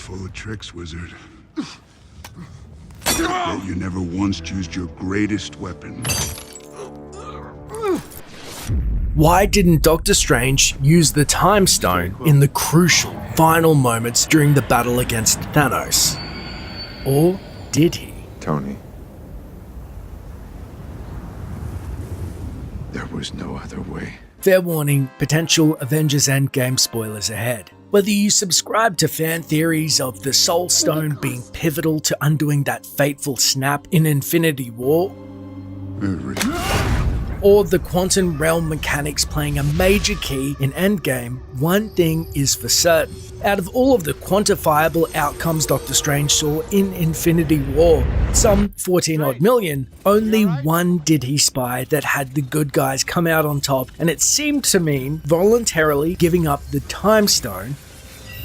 full of tricks, wizard. Yet you never once used your greatest weapon. Why didn't Doctor Strange use the Time Stone in the crucial final moments during the battle against Thanos? Or did he? Tony. There was no other way. Fair warning, potential Avengers Endgame spoilers ahead. Whether you subscribe to fan theories of the Soul Stone being pivotal to undoing that fateful snap in Infinity War, or the quantum realm mechanics playing a major key in Endgame, one thing is for certain. Out of all of the quantifiable outcomes Doctor Strange saw in Infinity War, some 14 odd million, only one did he spy that had the good guys come out on top, and it seemed to mean voluntarily giving up the Time Stone.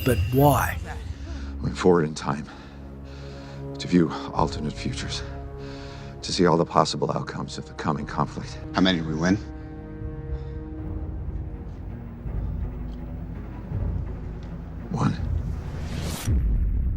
But why? Went forward in time to view alternate futures, to see all the possible outcomes of the coming conflict. How many did we win? One.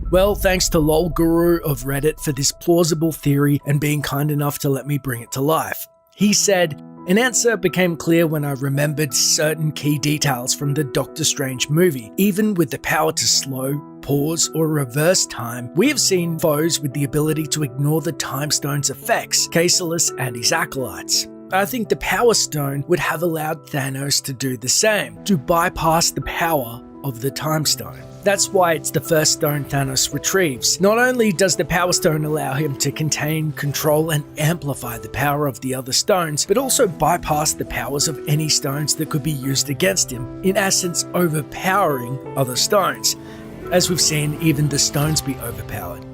Well, thanks to LOL Guru of Reddit for this plausible theory and being kind enough to let me bring it to life. He said, an answer became clear when I remembered certain key details from the Doctor Strange movie. Even with the power to slow, pause, or reverse time, we have seen foes with the ability to ignore the Time Stone's effects, Caecilius and his acolytes. I think the Power Stone would have allowed Thanos to do the same, to bypass the power of the Time Stone. That's why it's the first stone Thanos retrieves. Not only does the Power Stone allow him to contain, control, and amplify the power of the other stones, but also bypass the powers of any stones that could be used against him, in essence overpowering other stones. As we've seen, even the stones be overpowered.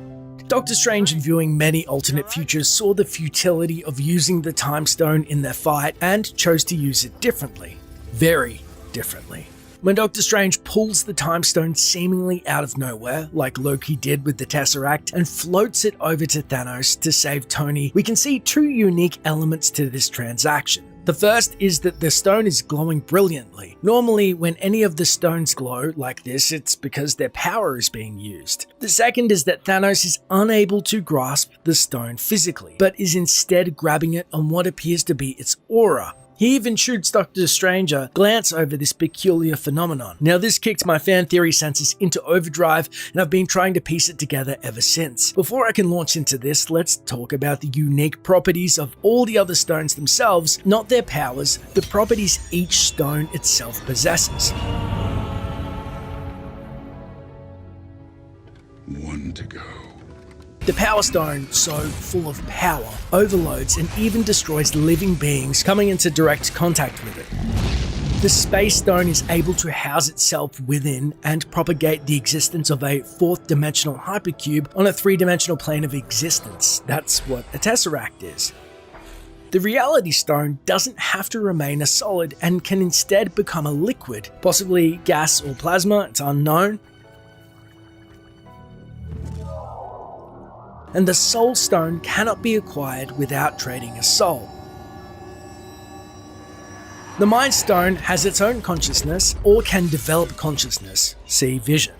Doctor Strange, in viewing many alternate futures, saw the futility of using the Time Stone in their fight and chose to use it differently. Very differently. When Doctor Strange pulls the Time Stone seemingly out of nowhere, like Loki did with the Tesseract, and floats it over to Thanos to save Tony, we can see two unique elements to this transaction. The first is that the stone is glowing brilliantly. Normally, when any of the stones glow like this, it's because their power is being used. The second is that Thanos is unable to grasp the stone physically, but is instead grabbing it on what appears to be its aura. He even shoots Doctor Strange a glance over this peculiar phenomenon. Now, this kicked my fan theory senses into overdrive, and I've been trying to piece it together ever since. Before I can launch into this, let's talk about the unique properties of all the other stones themselves, not their powers, the properties each stone itself possesses. One to go. The Power Stone, so full of power, overloads and even destroys living beings coming into direct contact with it. The Space Stone is able to house itself within and propagate the existence of a fourth-dimensional hypercube on a three-dimensional plane of existence. That's what a Tesseract is. The Reality Stone doesn't have to remain a solid and can instead become a liquid, possibly gas or plasma, it's unknown. And the Soul Stone cannot be acquired without trading a soul. The Mind Stone has its own consciousness or can develop consciousness, see Vision.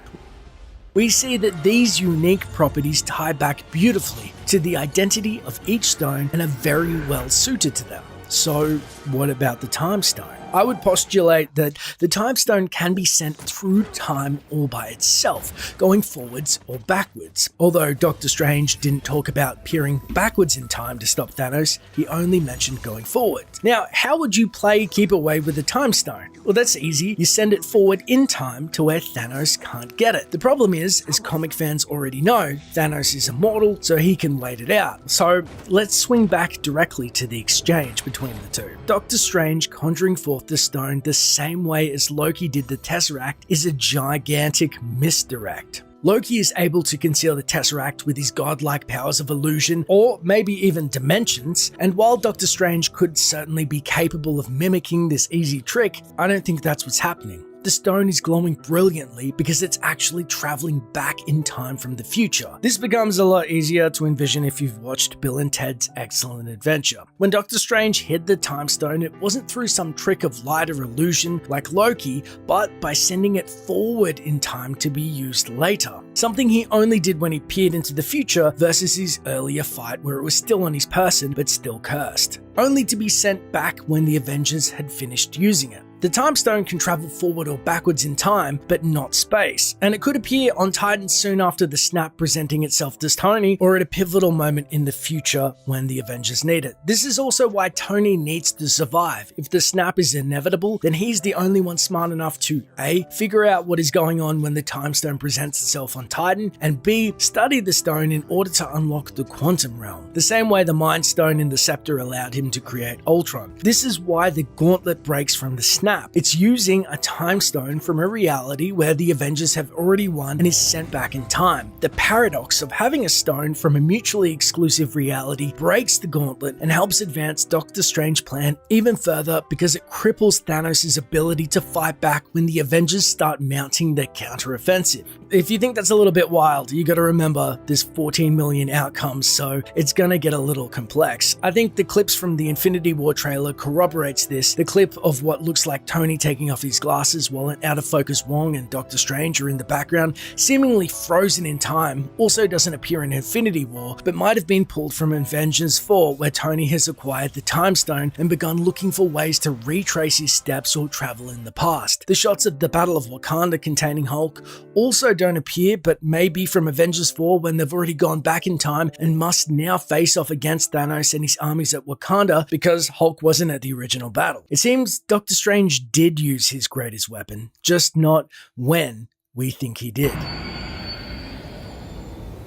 We see that these unique properties tie back beautifully to the identity of each stone and are very well suited to them. So what about the Time Stone? I would postulate that the Time Stone can be sent through time all by itself, going forwards or backwards. Although Doctor Strange didn't talk about peering backwards in time to stop Thanos, he only mentioned going forward. Now, how would you play keep away with the Time Stone? Well, that's easy. You send it forward in time to where Thanos can't get it. The problem is, as comic fans already know, Thanos is immortal, so he can wait it out. So let's swing back directly to the exchange between the two. Doctor Strange conjuring forth the stone the same way as Loki did the Tesseract is a gigantic misdirect. Loki is able to conceal the Tesseract with his godlike powers of illusion, or maybe even dimensions, and while Doctor Strange could certainly be capable of mimicking this easy trick, I don't think that's what's happening. the stone is glowing brilliantly because it's actually traveling back in time from the future. This becomes a lot easier to envision if you've watched Bill and Ted's Excellent Adventure. When Doctor Strange hid the time stone, it wasn't through some trick of light or illusion like Loki, but by sending it forward in time to be used later. Something he only did when he peered into the future versus his earlier fight where it was still on his person but still cursed, only to be sent back when the Avengers had finished using it. The time stone can travel forward or backwards in time, but not space, and it could appear on Titan soon after the snap presenting itself to Tony, or at a pivotal moment in the future when the Avengers need it. This is also why Tony needs to survive. If the snap is inevitable, then he's the only one smart enough to A, figure out what is going on when the time stone presents itself on Titan, and B, study the stone in order to unlock the quantum realm, the same way the Mind Stone in the Scepter allowed him to create Ultron. This is why the gauntlet breaks from the snap. It's using a time stone from a reality where the Avengers have already won and is sent back in time. The paradox of having a stone from a mutually exclusive reality breaks the gauntlet and helps advance Doctor Strange's plan even further because it cripples Thanos' ability to fight back when the Avengers start mounting their counteroffensive. If you think that's a little bit wild, you gotta remember there's 14 million outcomes, so it's gonna get a little complex. I think the clips from the Infinity War trailer corroborates this. The clip of what looks like Tony taking off his glasses while an out-of-focus Wong and Doctor Strange are in the background, seemingly frozen in time, also doesn't appear in Infinity War, but might have been pulled from Avengers 4, where Tony has acquired the Time Stone and begun looking for ways to retrace his steps or travel in the past. The shots of the Battle of Wakanda containing Hulk also don't appear, but may be from Avengers 4 when they've already gone back in time and must now face off against Thanos and his armies at Wakanda because Hulk wasn't at the original battle. It seems Doctor Strange did use his greatest weapon, just not when we think he did.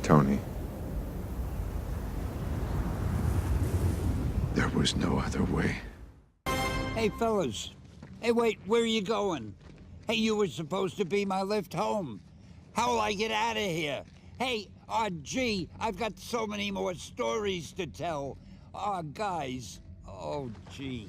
Tony. There was no other way. Hey, fellas. Hey, wait, where are you going? Hey, you were supposed to be my lift home. How'll I get out of here? Hey, gee, I've got so many more stories to tell. Guys. Oh, gee.